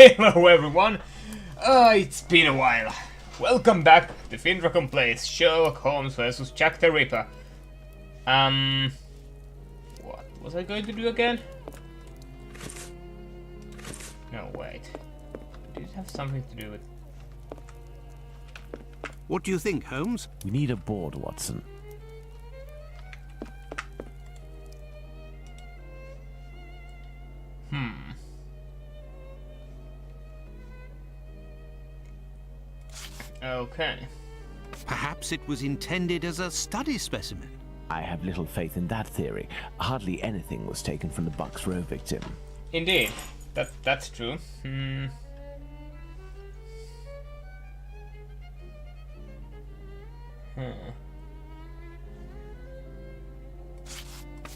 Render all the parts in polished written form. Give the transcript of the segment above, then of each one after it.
Hello everyone! It's been a while. Welcome back to FinDragon Plays Sherlock Holmes vs. Jack the Ripper. What was I going to do again? No, wait. Did it have something to do with... What do you think, Holmes? We need a board, Watson. Okay. Perhaps it was intended as a study specimen. I have little faith in that theory. Hardly anything was taken from the Bucks Row victim. Indeed. That's true.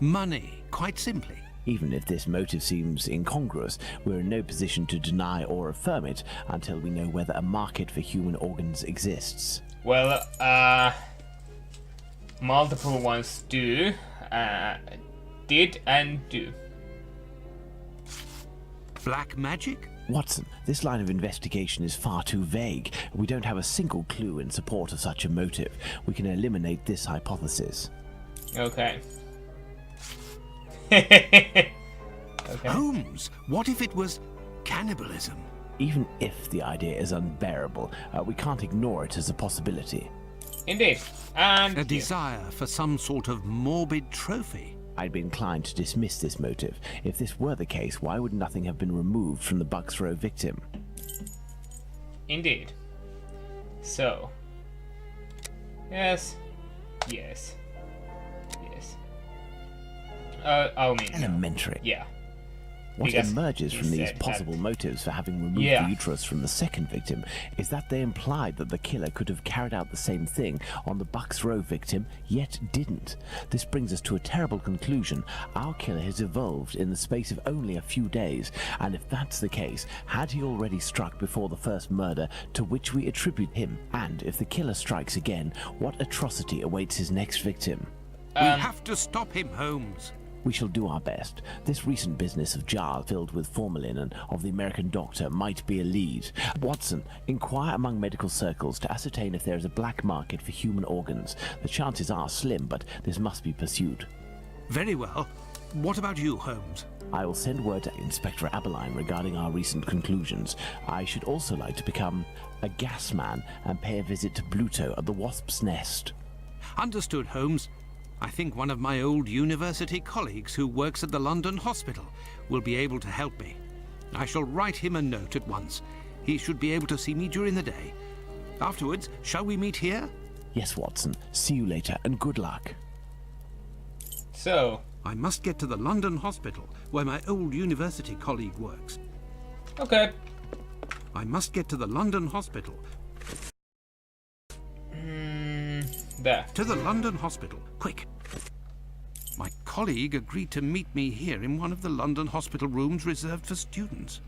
Money, quite simply. Even if this motive seems incongruous, we're in no position to deny or affirm it until we know whether a market for human organs exists. Well, multiple ones do, did and do. Black magic? Watson, this line of investigation is far too vague. We don't have a single clue in support of such a motive. We can eliminate this hypothesis. Okay. Okay. Holmes, what if it was cannibalism? Even if the idea is unbearable, we can't ignore it as a possibility. Indeed. And A desire for some sort of morbid trophy. I'd be inclined to dismiss this motive. If this were the case, why would nothing have been removed from the Bucks Row victim? Indeed. So. Yes. Yes. Yes. I mean, Elementary. yeah. What Because emerges he from these said possible that- motives for having removed Yeah. the uterus from the second victim is that they implied that the killer could have carried out the same thing on the Bucks Row victim, yet didn't. This brings us to a terrible conclusion. Our killer has evolved in the space of only a few days, and if that's the case, had he already struck before the first murder to which we attribute him? And if the killer strikes again, what atrocity awaits his next victim? We have to stop him, Holmes. We shall do our best. This recent business of jars filled with formalin and of the American doctor might be a lead. Watson, inquire among medical circles to ascertain if there is a black market for human organs. The chances are slim, but this must be pursued. Very well. What about you, Holmes? I will send word to Inspector Aberline regarding our recent conclusions. I should also like to become a Gasman and pay a visit to Bluto at the Wasp's Nest. Understood, Holmes. I think one of my old university colleagues who works at the London hospital will be able to help me. I shall write him a note at once. He should be able to see me during the day. Afterwards, shall we meet here? Yes, Watson. See you later, and good luck. So. I must get to the London hospital, where my old university colleague works. Okay. I must get to the London hospital. There. To the London hospital, quick. My colleague agreed to meet me here in one of the London hospital rooms reserved for students.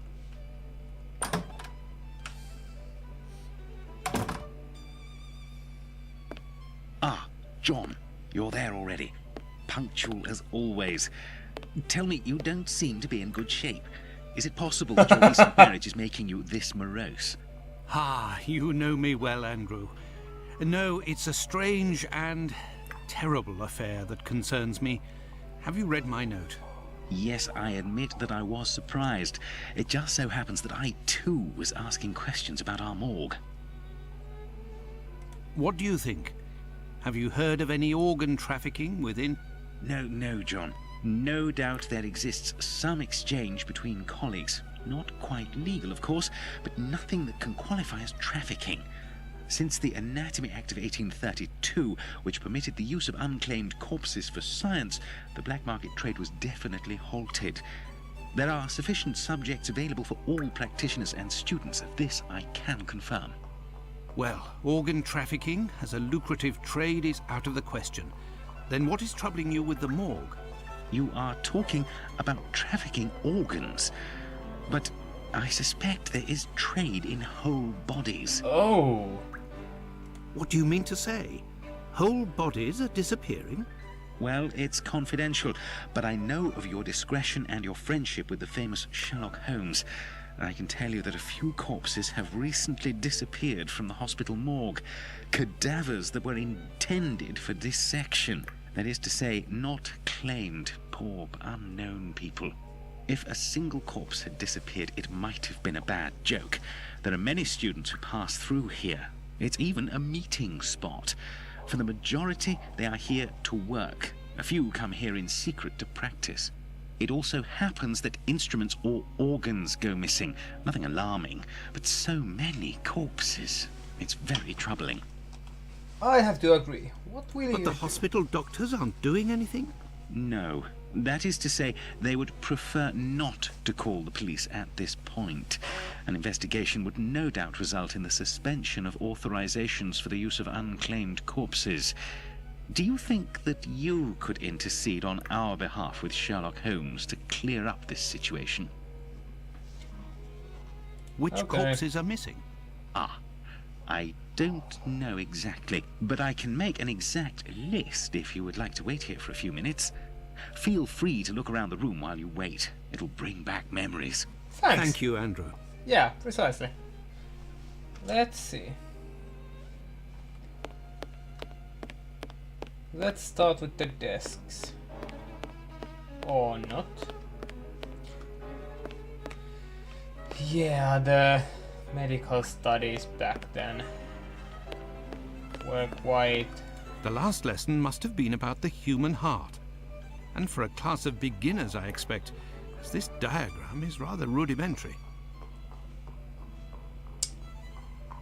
Ah, John, you're there already. Punctual as always. Tell me, you don't seem to be in good shape. Is it possible that your recent marriage is making you this morose? Ah, you know me well, Andrew. No, it's a strange and terrible affair that concerns me. Have you read my note? Yes, I admit that I was surprised. It just so happens that I, too, was asking questions about our morgue. What do you think? Have you heard of any organ trafficking within? No, John. No doubt there exists some exchange between colleagues. Not quite legal, of course, but nothing that can qualify as trafficking. Since the Anatomy Act of 1832, which permitted the use of unclaimed corpses for science, the black market trade was definitely halted. There are sufficient subjects available for all practitioners and students. This I can confirm. Well, organ trafficking as a lucrative trade is out of the question. Then what is troubling you with the morgue? You are talking about trafficking organs, but I suspect there is trade in whole bodies. Oh. What do you mean to say? Whole bodies are disappearing? Well, it's confidential, but I know of your discretion and your friendship with the famous Sherlock Holmes. I can tell you that a few corpses have recently disappeared from the hospital morgue. Cadavers that were intended for dissection. That is to say, not claimed. Poor, unknown people. If a single corpse had disappeared, it might have been a bad joke. There are many students who pass through here. It's even a meeting spot. For the majority, they are here to work. A few come here in secret to practice. It also happens that instruments or organs go missing. Nothing alarming, but so many corpses. It's very troubling. I have to agree. What will But you the do? hospital doctors aren't doing anything? No. That is to say, they would prefer not to call the police at this point. An investigation would no doubt result in the suspension of authorizations for the use of unclaimed corpses. Do you think that you could intercede on our behalf with Sherlock Holmes to clear up this situation? Which Okay. corpses are missing? I don't know exactly, but I can make an exact list if you would like to wait here for a few minutes. Feel free to look around the room while you wait. It'll bring back memories. Thanks. Thank you, Andrew. Yeah, precisely. Let's see. Let's start with the desks. Or not. Yeah, the medical studies back then were quite... The last lesson must have been about the human heart. And for a class of beginners, I expect, as this diagram is rather rudimentary.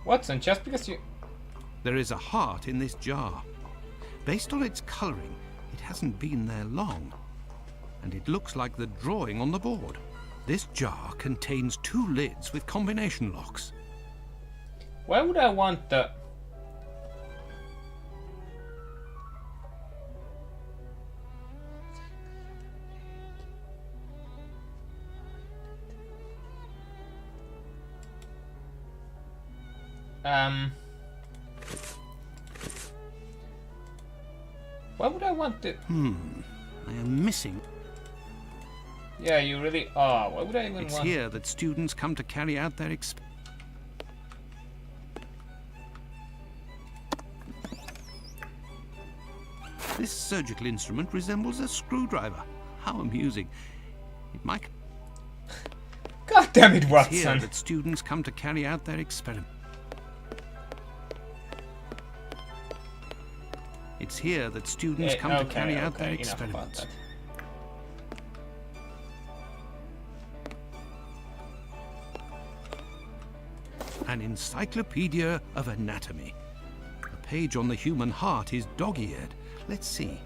Watson, just because you... There is a heart in this jar. Based on its colouring, it hasn't been there long. And it looks like the drawing on the board. This jar contains 2 lids with combination locks. Why would I want the... Why would I want to... I am missing. Yeah, you really are. Why would I even It's want... here that students come to carry out their This surgical instrument resembles a screwdriver. How amusing. It might... God damn it, It's here Watson! that students come to carry out their experiment. It's here that students come to carry out their enough about experiments. that. An encyclopedia of anatomy. The page on the human heart is dog-eared. Let's see.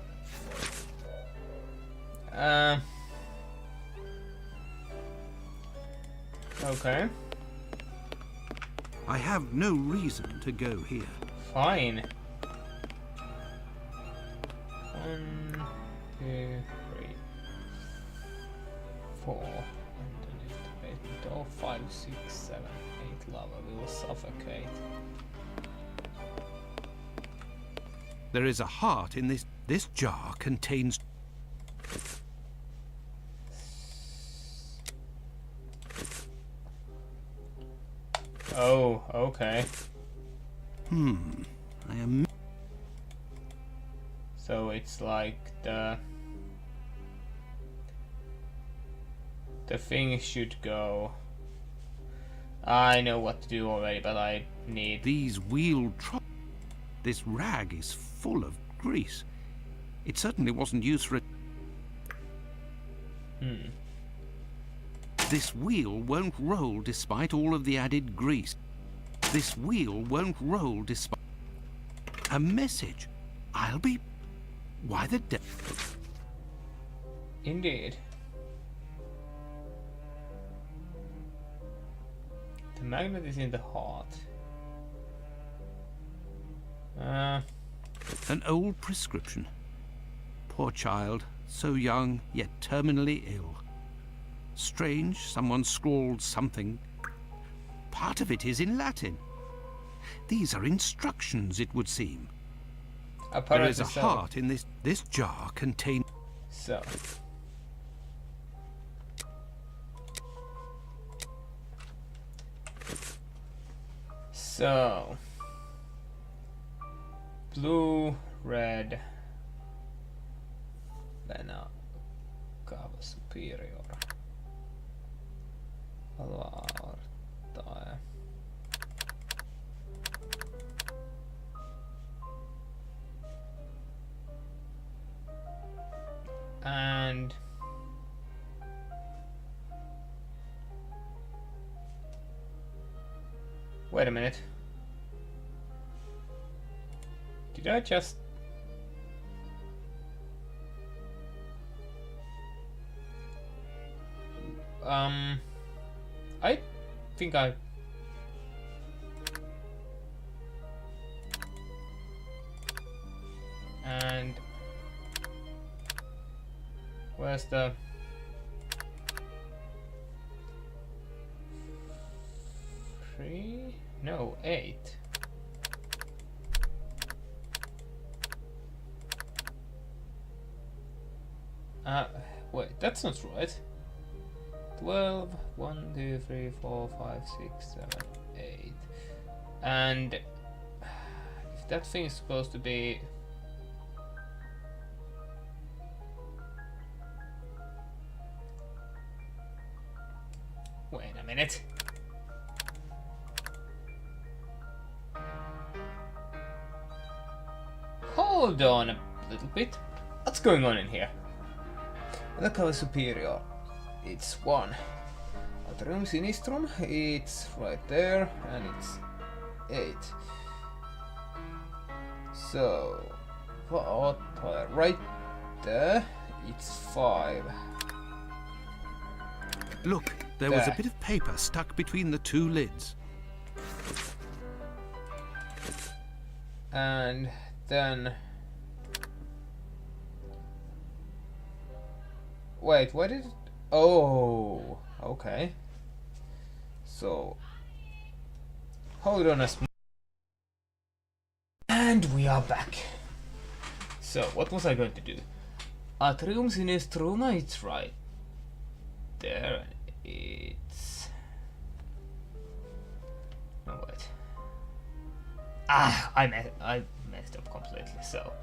Okay. I have no reason to go here. Fine. 1, 2, 3, 4. Underneath the basement door. 5, 6, 7, 8. Lava will suffocate. There is a heart in this. This jar contains. Oh, okay. I am. So it's like the thing should go. I know what to do already, but I need... These wheeled trolleys. This rag is full of grease. It certainly wasn't used for a... This wheel won't roll despite all of the added grease. This wheel won't roll despite... A message. I'll be... Why the de... Indeed. The magnet is in the heart. An old prescription. Poor child, so young, yet terminally ill. Strange, someone scrawled something. Part of it is in Latin. These are instructions, it would seem. Apparently There is a so. heart in this. This jar contains. So. So, blue, red, Venä, Cava Superior, Alartae. And wait a minute. Did I just... I think I... And... Where's the... Three? No, 8. Wait, that's not right. 12, 1, 2, 3, 4, 5, 6, 7, 8. And if that thing is supposed to be... Wait a minute. Hold on a little bit. What's going on in here? The Cava Superior. It's 1. Atrium Sinistrum, it's right there, and it's 8. So, what? Right there, it's 5. Look, there was a bit of paper stuck between the 2 lids. And then... Wait, what did it... Oh, okay. So... Hold on a And we are back. So, what was I going to do? Atrium Sinistruma, it's right there. It's... No, wait. Ah, I messed up completely, so...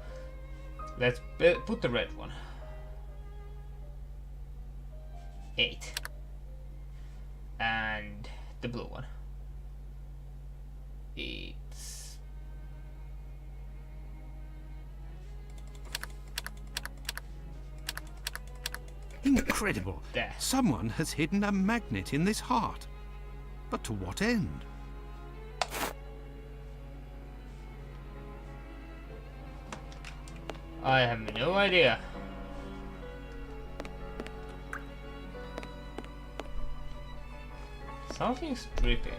Let's put the red one. 8. And the blue one. It's... Incredible! There. Someone has hidden a magnet in this heart. But to what end? I have no idea. Something's dripping.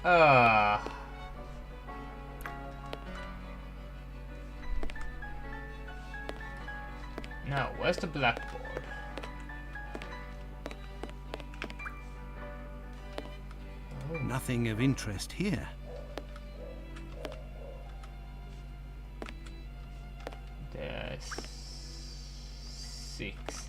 Now, where's the blackboard? Oh. Nothing of interest here. There's 6.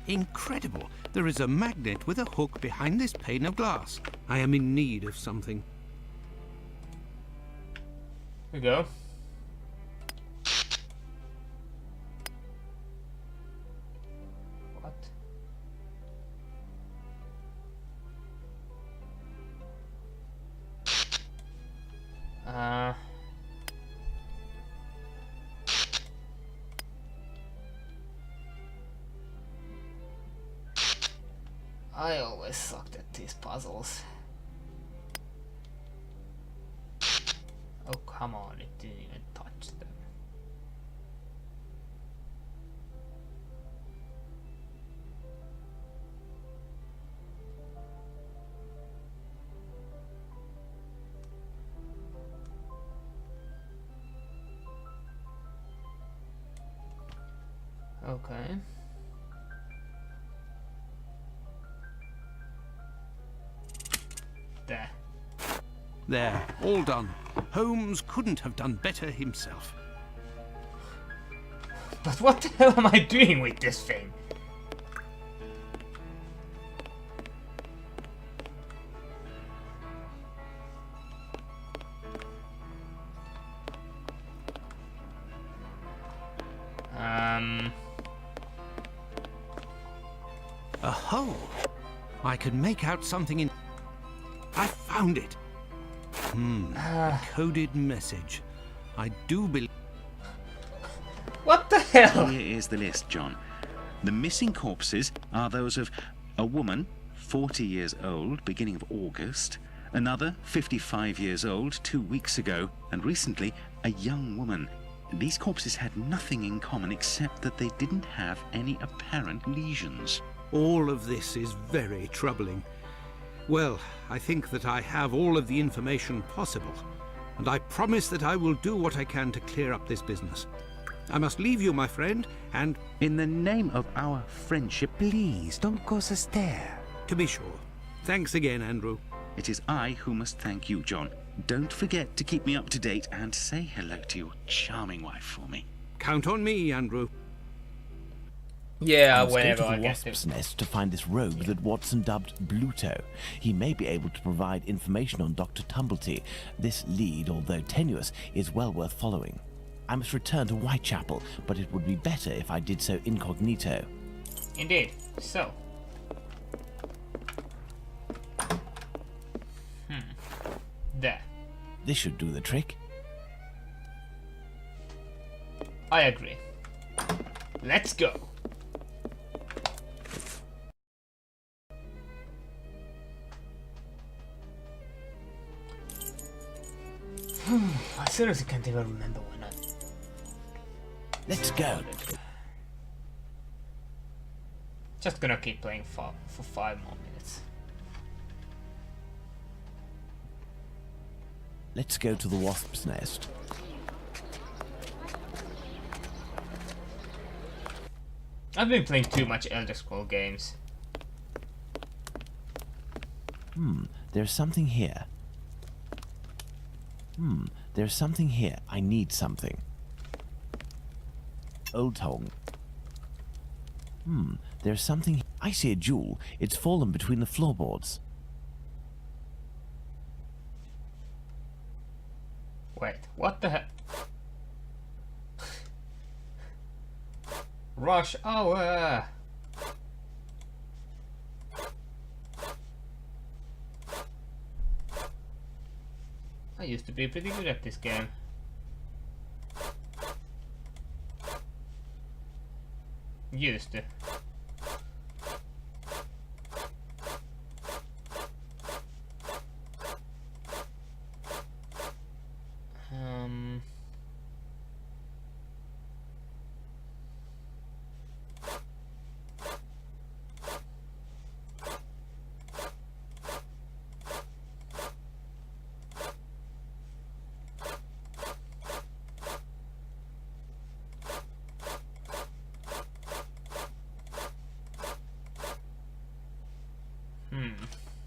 Incredible! There is a magnet with a hook behind this pane of glass. I am in need of something. Here we go. What? I always sucked at these puzzles. Oh, come on, it didn't even touch them. Okay. There. There, all done. Holmes couldn't have done better himself. But what the hell am I doing with this thing? I can make out something in... I found it! Coded message. I do believe... What the hell? Here is the list, John. The missing corpses are those of a woman, 40 years old, beginning of August, another, 55 years old, 2 weeks ago, and recently, a young woman. These corpses had nothing in common except that they didn't have any apparent lesions. All of this is very troubling. Well, I think that I have all of the information possible, and I promise that I will do what I can to clear up this business. I must leave you, my friend, and... In the name of our friendship, Please, don't go so stare. to be sure. Thanks again, Andrew. it is I who must thank you, John. Don't forget to keep me up to date and say hello to your charming wife for me. Count on me, Andrew. Yeah, I must go whenever to I the get Wasp's to. Nest to find this rogue that Watson dubbed Bluto. He may be able to provide information on Dr. Tumblety. This lead, although tenuous, is well worth following. I must return to Whitechapel, but it would be better if I did so incognito. Indeed. So. There. This should do the trick. I agree. Let's go. As soon as I can't even remember when I... Let's go. Just gonna keep playing for 5 more minutes. Let's go to the Wasp's Nest. I've been playing too much Elder Scrolls games. There's something here. There's something here. I need something. Old Tong. There's something... I see a jewel. It's fallen between the floorboards. Wait, what the heck? Rush hour! I used to be pretty good at this game. Used to.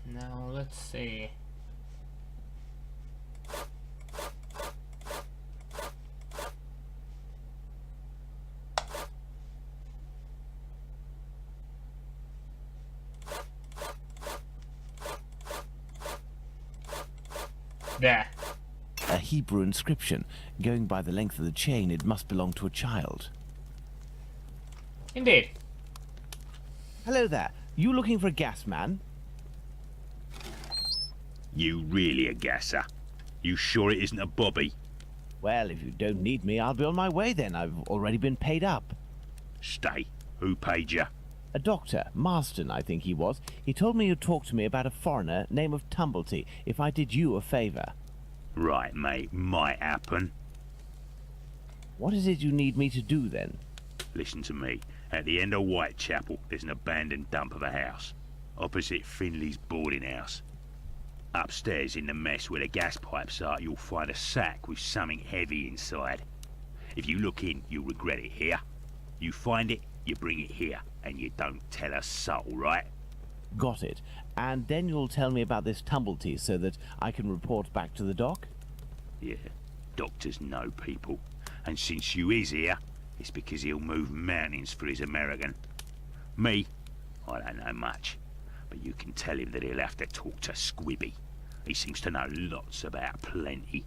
Now let's see. There. A Hebrew inscription. Going by the length of the chain, it must belong to a child. Indeed. Hello there. You looking for a Gasman? You really a gasser? You sure it isn't a bobby? Well, if you don't need me, I'll be on my way then. I've already been paid up. Stay. Who paid you? A doctor, Marston, I think he was. He told me you'd talk to me about a foreigner, name of Tumblety, if I did you a favour. Right, mate. Might happen. What is it you need me to do then? Listen to me. At the end of Whitechapel, there's an abandoned dump of a house. Opposite Finley's boarding house. Upstairs in the mess where the gas pipes are, you'll find a sack with something heavy inside. If you look in, you'll regret it here. You find it, you bring it here, and you don't tell a soul, right? Got it. And then you'll tell me about this Tumblety so that I can report back to the doc? Yeah, doctors know people. And since you is here, it's because he'll move mountains for his American. Me, I don't know much. But you can tell him that he'll have to talk to Squibby. He seems to know lots about plenty.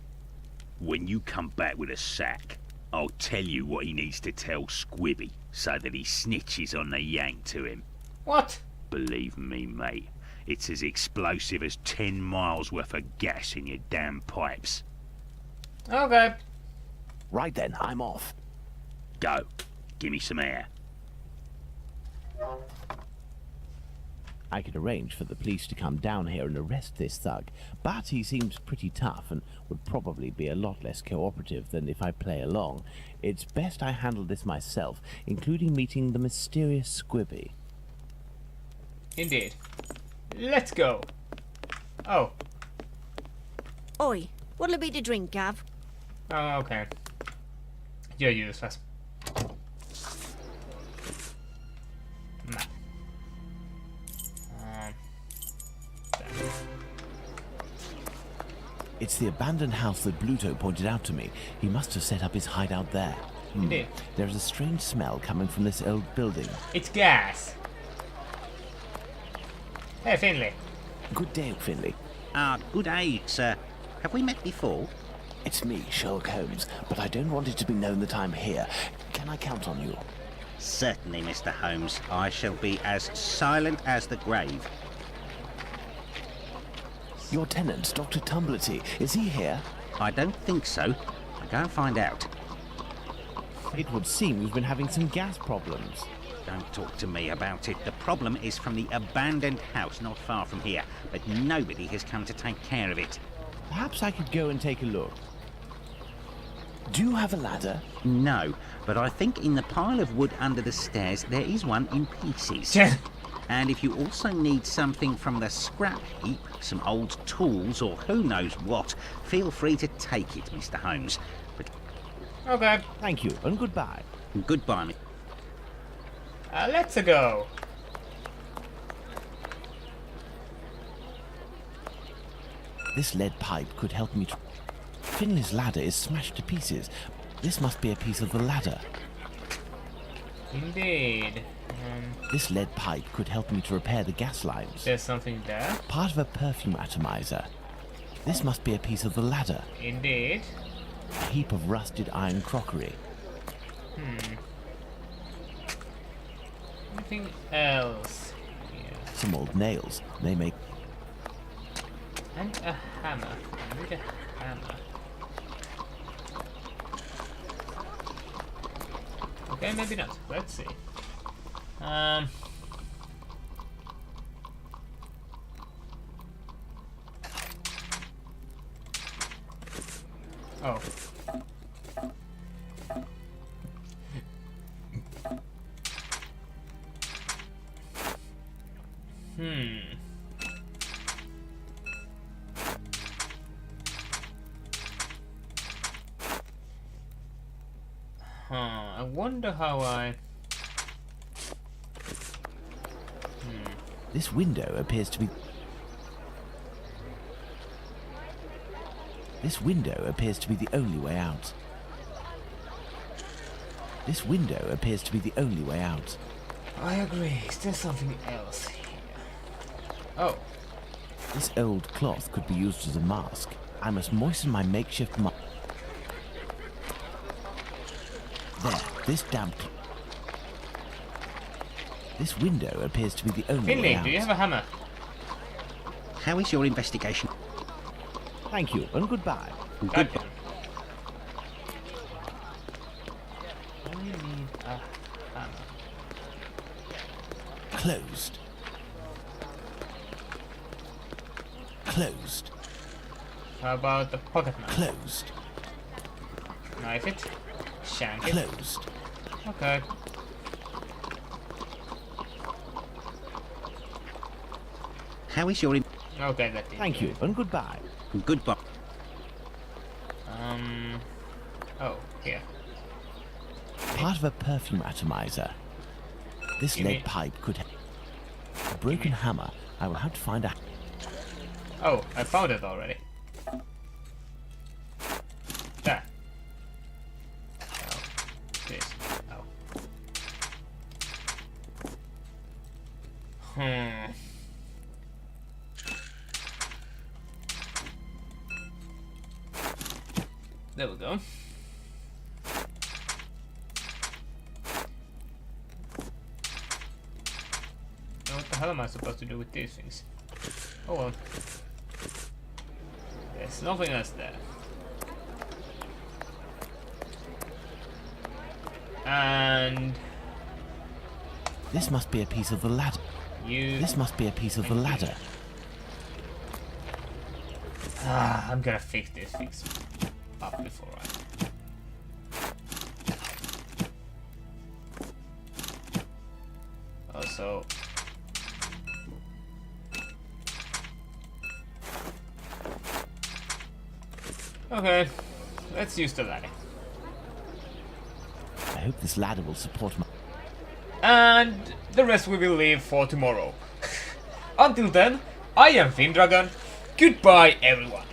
When you come back with a sack, I'll tell you what he needs to tell Squibby so that he snitches on the yank to him. What? Believe me, mate, It's as explosive as 10 miles worth of gas in your damn pipes. Okay. Right then, I'm off. Go. Give me some air. I could arrange for the police to come down here and arrest this thug, but he seems pretty tough and would probably be a lot less cooperative than if I play along. It's best I handle this myself, including meeting the mysterious Squibby. Indeed. Let's go. Oh. Oi, what'll it be to drink, Gav? Oh, okay. You're useless. Map. There. It's the abandoned house that Bluto pointed out to me. He must have set up his hideout there. Indeed. There's a strange smell coming from this old building. It's gas. Hey, Finley. Good day, Finley. Good day, sir. Have we met before? It's me, Sherlock Holmes, but I don't want it to be known that I'm here. Can I count on you? Certainly, Mr. Holmes. I shall be as silent as the grave. Your tenant, Dr. Tumblety, is he here? I don't think so. I'll go and find out. It would seem you've been having some gas problems. Don't talk to me about it. The problem is from the abandoned house not far from here, but nobody has come to take care of it. Perhaps I could go and take a look. Do you have a ladder? No, but I think in the pile of wood under the stairs there is one in pieces. And if you also need something from the scrap heap, some old tools or who knows what, feel free to take it, Mr. Holmes. But Okay. Thank you, and goodbye. goodbye, Mr. Let's go. This lead pipe could help me to... Finley's ladder is smashed to pieces. This must be a piece of the ladder. Indeed. This lead pipe could help me to repair the gas lines. There's something there. Part of a perfume atomizer. This must be a piece of the ladder. Indeed. A heap of rusted iron crockery. Anything else here? Some old nails. They make... And a hammer. I need a hammer. Okay, maybe not. Let's see. Oh. I wonder how I... This window appears to be... This window appears to be the only way out. This window appears to be the only way out. I agree. Is there something else here? Oh. This old cloth could be used as a mask. I must moisten my makeshift mask. There, this damp... This window appears to be the only way Finley, out. do you have a hammer? How is your investigation? Thank you, and goodbye. Gotcha. I need a hammer. Closed. Closed. How about the pocket knife? Closed. Knife it. Shank it. Closed. Okay. How is your... Okay, that did. Thank you, and goodbye. Goodbye. Oh, here. Part of a perfume atomizer. This Give lead me- pipe could... A broken hammer. I will have to find a... Oh, I found it already. There. Oh, this. Oh. There we go. Now what the hell am I supposed to do with these things? Oh well. There's nothing else there. And This must be a piece of the ladder. This must be a piece of the ladder. I'm gonna fix this up before I... Also... Okay, let's use the ladder. I hope this ladder will support my... And the rest we will leave for tomorrow. Until then, I am FinDragon. Goodbye, everyone.